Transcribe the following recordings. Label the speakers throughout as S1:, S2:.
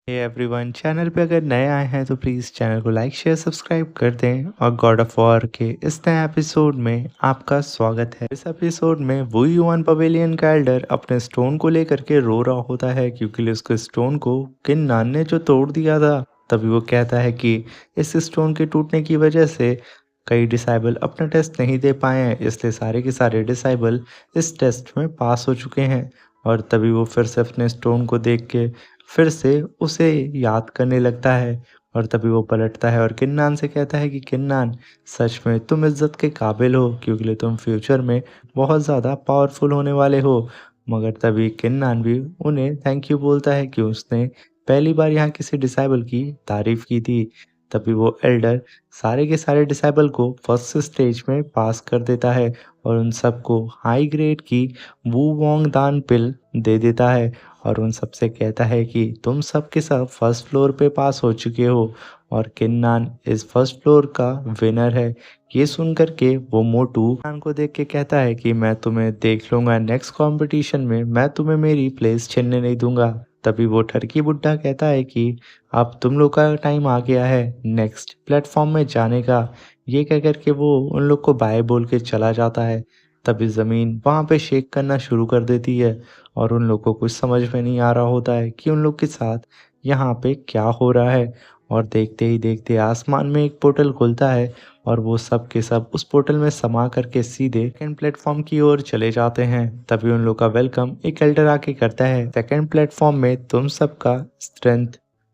S1: Hey everyone, channel पे अगर नए आए हैं तो प्लीज़ चैनल को लाइक शेयर सब्सक्राइब कर दें और गॉड ऑफ वॉर के इस नए एपिसोड में आपका स्वागत है। इस एपिसोड में वू युआन पवेलियन का एल्डर अपने स्टोन को लेकर के रो रहा होता है क्योंकि उसके स्टोन को किन नान ने जो तोड़ दिया था। तभी वो कहता है कि इस स्टोन के टूटने की वजह से कई डिसाइबल अपना टेस्ट नहीं दे पाए हैं, इसलिए सारे के सारे डिसाइबल इस टेस्ट में पास हो चुके हैं। और तभी वो फिर से अपने स्टोन को देख के फिर से उसे याद करने लगता है। और तभी वो पलटता है और किन्नान से कहता है कि किन्नान, सच में तुम इज्जत के काबिल हो क्योंकि तुम फ्यूचर में बहुत ज़्यादा पावरफुल होने वाले हो। मगर तभी किन्नान भी उन्हें थैंक यू बोलता है कि उसने पहली बार यहाँ किसी डिसाइबल की तारीफ की थी। तभी वो एल्डर सारे के सारे डिसाइबल को फर्स्ट स्टेज में पास कर देता है और उन सबको हाई ग्रेड की वू वोंग दान पिल दे देता है और उन सबसे कहता है कि तुम सब के सब फर्स्ट फ्लोर पे पास हो चुके हो और किन्नान इस फर्स्ट फ्लोर का विनर है। ये सुन कर के वो मोटू किन्नान को देख के कहता है कि मैं तुम्हें देख लूंगा नेक्स्ट कंपटीशन में, मैं तुम्हें मेरी प्लेस छीनने नहीं दूंगा। तभी वो ठरकी बुड्ढा कहता है कि अब तुम लोग का टाइम आ गया है नेक्स्ट प्लेटफॉर्म में जाने का। ये कह कर के वो उन लोग को बाय बोल के चला जाता है। तभी ज़मीन वहाँ पे शेक करना शुरू कर देती है और उन लोग को कुछ समझ में नहीं आ रहा होता है कि उन लोग के साथ यहाँ पे क्या हो रहा है। और देखते ही देखते आसमान में एक पोर्टल खुलता है और वो सब के सब उस पोर्टल में समा करके सीधे सेकंड प्लेटफॉर्म की ओर चले जाते हैं। तभी उन लोग का वेलकम एक एल्डर आके करता है। सेकंड प्लेटफॉर्म में तुम सबका स्ट्रेंथ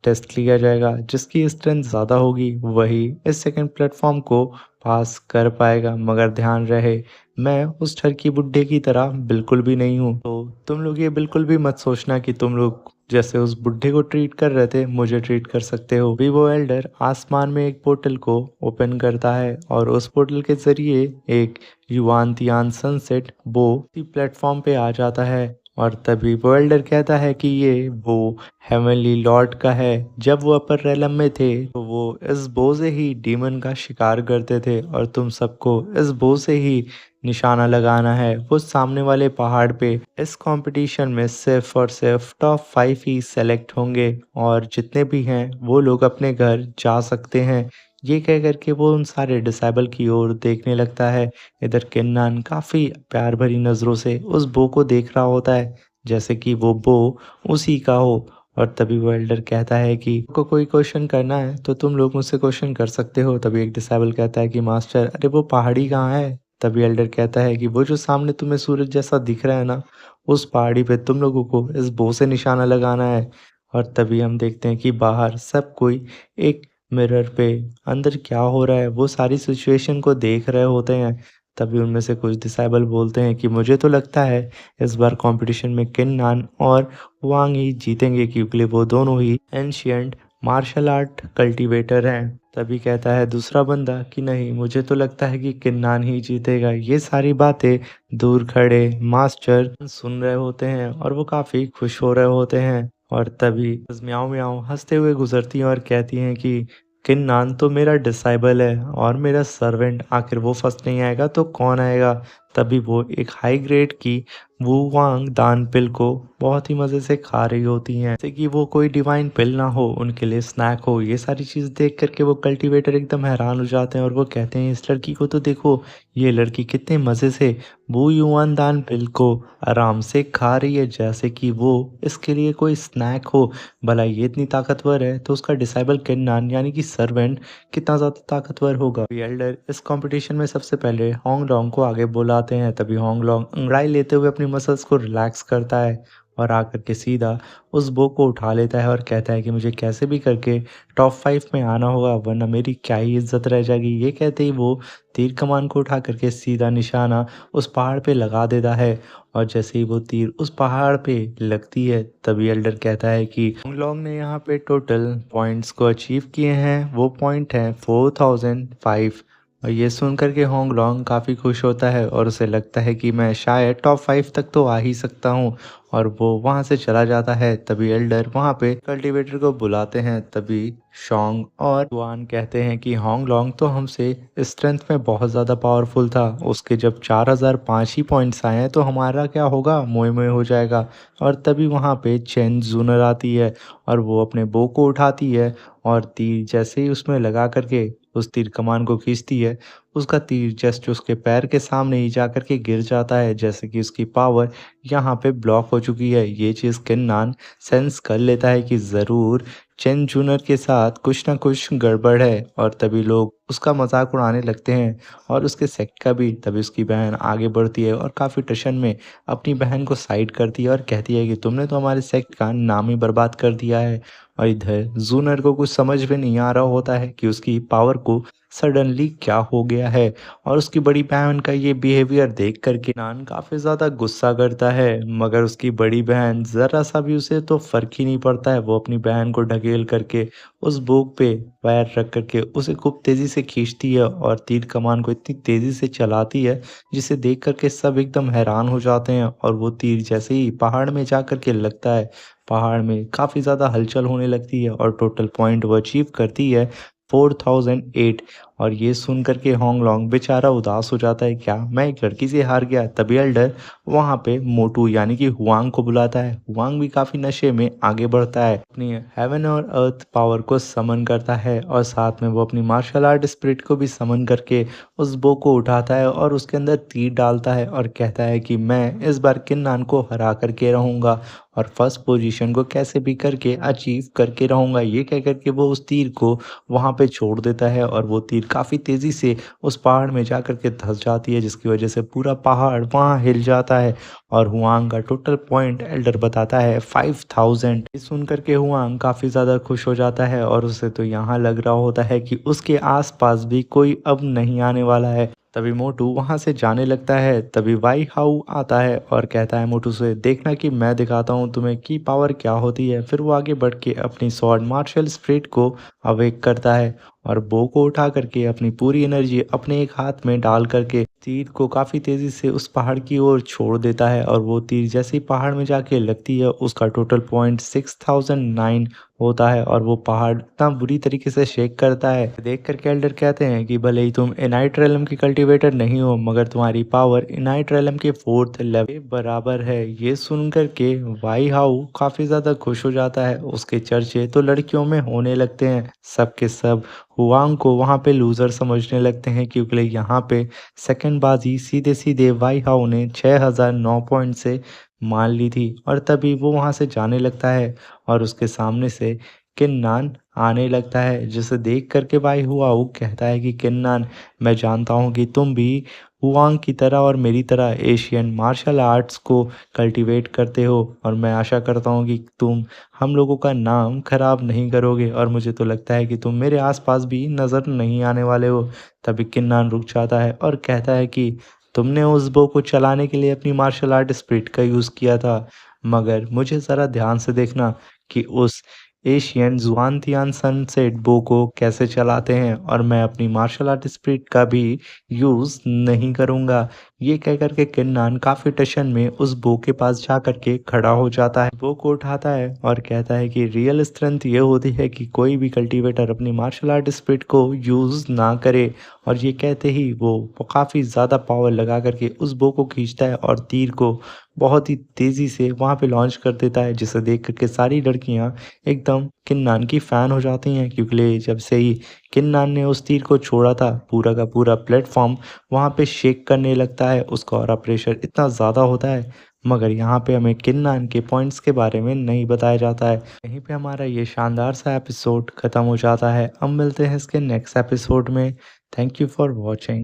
S1: टेस्ट लिया जाएगा, जिसकी स्ट्रेंथ ज़्यादा होगी वही इस सेकंड प्लेटफॉर्म को पास कर पाएगा। मगर ध्यान रहे, मैं उस ठरकी बुड्ढे की तरह बिल्कुल भी नहीं हूँ, तो तुम लोग ये बिल्कुल भी मत सोचना कि तुम लोग जैसे उस बुड्ढे को ट्रीट कर रहे थे मुझे ट्रीट कर सकते हो। भी वो एल्डर आसमान में एक पोर्टल को ओपन करता है और उस पोर्टल के जरिए एक युआन तियान सनसेट वो प्लेटफॉर्म पे आ जाता है। और तभी वो एल्डर कहता है कि ये वो हेवनली लॉर्ड का है। जब वो अपर रेलम में थे तो वो इस बो से ही डीमन का शिकार करते थे और तुम सबको इस बो से ही निशाना लगाना है वो सामने वाले पहाड़ पे। इस कंपटीशन में सिर्फ और सिर्फ टॉप 5 ही सेलेक्ट होंगे और जितने भी हैं वो लोग अपने घर जा सकते हैं। ये कह करके वो उन सारे डिसेबल की ओर देखने लगता है। इधर किन्नान काफ़ी प्यार भरी नज़रों से उस बो को देख रहा होता है जैसे कि वो बो उसी का हो। और तभी वो एल्डर कहता है कि को कोई क्वेश्चन करना है तो तुम लोग मुझसे क्वेश्चन कर सकते हो। तभी एक डिसेबल कहता है कि मास्टर, अरे वो पहाड़ी कहाँ है। तभी एल्डर कहता है कि वो जो सामने तुम्हें सूरज जैसा दिख रहा है ना, उस पहाड़ी पे तुम लोगों को इस बो से निशाना लगाना है। और तभी हम देखते हैं कि बाहर सब कोई एक मिरर पे अंदर क्या हो रहा है वो सारी सिचुएशन को देख रहे होते हैं। तभी उनमें से कुछ डिसाइबल बोलते हैं कि मुझे तो लगता है इस बार कंपटीशन में किन्नान और वांग ही जीतेंगे क्योंकि वो दोनों ही एंशियंट मार्शल आर्ट कल्टीवेटर हैं। तभी कहता है दूसरा बंदा कि नहीं, मुझे तो लगता है कि किन्नान ही जीतेगा। ये सारी बातें दूर खड़े मास्टर सुन रहे होते हैं और वो काफ़ी खुश हो रहे होते हैं। और तभी म्याऊं म्याऊं हंसते हुए गुजरती हैं और कहती हैं कि किन्नान तो मेरा डिसाइबल है और मेरा सर्वेंट, आखिर वो फर्स्ट नहीं आएगा तो कौन आएगा। तभी वो एक हाई ग्रेड की वू वांग दान पिल को बहुत ही मज़े से खा रही होती हैं जैसे कि वो कोई डिवाइन पिल ना हो, उनके लिए स्नैक हो। ये सारी चीज़ देख करके वो कल्टीवेटर एकदम हैरान हो जाते हैं और वो कहते हैं इस लड़की को तो देखो, ये लड़की कितने मज़े से वू युआन दान पिल को आराम से खा रही है जैसे कि वो इसके लिए कोई स्नैक हो। भला ये इतनी ताकतवर है तो उसका डिसाइबल किन्नान यानी कि सर्वेंट कितना ज़्यादा ताकतवर होगा। एल्डर इस कंपटीशन में सबसे पहले होंग लॉन्ग को आगे बुलाते हैं। तभी होंग लॉन्ग अंगड़ाई लेते हुए अपनी मसल्स को रिलैक्स करता है और आकर के सीधा उस बो को उठा लेता है और कहता है कि मुझे कैसे भी करके टॉप 5 में आना होगा वरना मेरी क्या ही इज्जत रह जाएगी। ये कहते ही वो तीर कमान को उठा करके सीधा निशाना उस पहाड़ पे लगा देता है। और जैसे ही वो तीर उस पहाड़ पे लगती है तभी एल्डर कहता है कि होंगलोंग ने यहाँ पे टोटल पॉइंट्स को अचीव किए हैं। वो पॉइंट हैं 4005 और ये सुनकर के होंग लॉन्ग काफ़ी खुश होता है और उसे लगता है कि मैं शायद टॉप 5 तक तो आ ही सकता हूँ, और वो वहाँ से चला जाता है। तभी एल्डर वहाँ पे कल्टीवेटर को बुलाते हैं। तभी शॉन्ग और जुआन कहते हैं कि होंग लॉन्ग तो हमसे स्ट्रेंथ में बहुत ज़्यादा पावरफुल था, उसके जब 4005 ही पॉइंट्स आए हैं तो हमारा क्या होगा, मोए मोए हो जाएगा। और तभी वहाँ पे चेन जूनर आती है और वो अपने बो को उठाती है और तीर जैसे ही उसमें लगा करके उस तीर कमान को खींचती है, उसका तीर जस्ट उसके पैर के सामने ही जाकर के गिर जाता है, जैसे कि उसकी पावर यहाँ पे ब्लॉक हो चुकी है। ये चीज़ किन्नान सेंस कर लेता है कि ज़रूर चेन जूनर के साथ कुछ ना कुछ गड़बड़ है, और तभी लोग उसका मजाक उड़ाने लगते हैं और उसके सेक्ट का भी। तभी उसकी बहन आगे बढ़ती है और काफ़ी टशन में अपनी बहन को साइड करती है और कहती है कि तुमने तो हमारे सेक्ट का नाम ही बर्बाद कर दिया है। और इधर जूनर को कुछ समझ में नहीं आ रहा होता है कि उसकी पावर को सडनली क्या हो गया है, और उसकी बड़ी बहन का ये बिहेवियर देख कर के नान काफ़ी ज़्यादा गुस्सा करता है। मगर उसकी बड़ी बहन ज़रा सा भी उसे तो फ़र्क ही नहीं पड़ता है। वो अपनी बहन को ढकेल करके उस बुक पे पैर रख करके उसे खूब तेज़ी से खींचती है और तीर कमान को इतनी तेज़ी से चलाती है जिसे देख कर के सब एकदम हैरान हो जाते हैं। और वो तीर जैसे ही पहाड़ में जा कर के लगता है, पहाड़ में काफ़ी ज़्यादा हलचल होने लगती है और टोटल पॉइंट वो अचीव करती है 4008। और ये सुन कर के होंग लॉन्ग बेचारा उदास हो जाता है, क्या मैं एक लड़की से हार गया। तभी एल्डर वहाँ पे मोटू यानी कि हुआंग को बुलाता है। हुआंग भी काफ़ी नशे में आगे बढ़ता है, अपनी हेवन और अर्थ पावर को समन करता है और साथ में वो अपनी मार्शल आर्ट स्पिरिट को भी समन करके उस बो को उठाता है और उसके अंदर तीर डालता है और कहता है कि मैं इस बार किन्नान को हरा करके रहूँगा और फर्स्ट पोजीशन को कैसे भी करके अचीव करके रहूँगा। ये कह कर के वो उस तीर को वहाँ पे छोड़ देता है और वो तीर काफ़ी तेज़ी से उस पहाड़ में जा कर के धँस जाती है, जिसकी वजह से पूरा पहाड़ वहाँ हिल जाता है। और हुआंग का टोटल पॉइंट एल्डर बताता है 5000। ये सुन कर के हुआंग काफ़ी ज़्यादा खुश हो जाता है और उसे तो यहाँ लग रहा होता है कि उसके आस-पास भी कोई अब नहीं आने वाला है। तभी मोटू वहाँ से जाने लगता है। तभी वाई हाउ आता है और कहता है मोटू से, देखना कि मैं दिखाता हूँ तुम्हें की पावर क्या होती है। फिर वो आगे बढ़ के अपनी स्वॉर्ड मार्शल स्पिरिट को अवेक करता है और बो को उठा करके अपनी पूरी एनर्जी अपने एक हाथ में डाल करके तीर को काफ़ी तेज़ी से उस पहाड़ की ओर छोड़ देता है। और वो तीर जैसे ही पहाड़ में जाके लगती है उसका टोटल पॉइंट 6009 होता है और वो पहाड़ इतना बुरी तरीके से शेक करता है। देख कर के एल्डर कहते हैं कि भले ही तुम इनाइट रेलम की कल्टीवेटर नहीं हो, मगर तुम्हारी पावर इनाइट रेलम के 4th लेवल के बराबर है। ये सुन कर के वाई हाउ काफ़ी ज़्यादा खुश हो जाता है। उसके चर्चे तो लड़कियों में होने लगते हैं। सब के सब हुआंग को वहाँ पे लूज़र समझने लगते हैं, क्योंकि यहाँ पे सेकंड बाजी सीधे सीधे वाई हाउ ने 6009 पॉइंट से मान ली थी। और तभी वो वहाँ से जाने लगता है और उसके सामने से किन्नान आने लगता है, जिसे देख कर के भाई हुआऊ कहता है कि किन्नान, मैं जानता हूँ कि तुम भी हुआंग की तरह और मेरी तरह एशियन मार्शल आर्ट्स को कल्टीवेट करते हो, और मैं आशा करता हूँ कि तुम हम लोगों का नाम खराब नहीं करोगे, और मुझे तो लगता है कि तुम मेरे आसपास भी नज़र नहीं आने वाले हो। तभी किन्नान रुक जाता है और कहता है कि तुमने उस बो को चलाने के लिए अपनी मार्शल आर्ट स्पिरिट का यूज़ किया था, मगर मुझे ज़रा ध्यान से देखना कि उस एशियन जुआनतियान सनसेट बो को कैसे चलाते हैं, और मैं अपनी मार्शल आर्ट स्पिरिट का भी यूज़ नहीं करूँगा। ये कह कर के किन्नान काफ़ी टेंशन में उस बो के पास जा कर के खड़ा हो जाता है, बो को उठाता है और कहता है कि रियल स्ट्रेंथ ये होती है कि कोई भी कल्टीवेटर अपनी मार्शल आर्ट स्पिरिट को यूज़ ना करे। और ये कहते ही वो काफ़ी ज़्यादा पावर लगा कर के उस बो को खींचता है और तीर को बहुत ही तेज़ी से वहाँ पे लॉन्च कर देता है, जिसे देख कर के सारी लड़कियाँ एकदम किन्नान की फ़ैन हो जाती हैं, क्योंकि जब से ही किन्नान ने उस तीर को छोड़ा था, पूरा का पूरा प्लेटफ़ॉर्म वहाँ पे शेक करने लगता है, उसका ऑरा प्रेशर इतना ज़्यादा होता है। मगर यहाँ पे हमें किन्नान के पॉइंट्स के बारे में नहीं बताया जाता है। यहीं पे हमारा ये शानदार सा एपिसोड ख़त्म हो जाता है। अब मिलते हैं इसके नेक्स्ट एपिसोड में। Thank you for watching.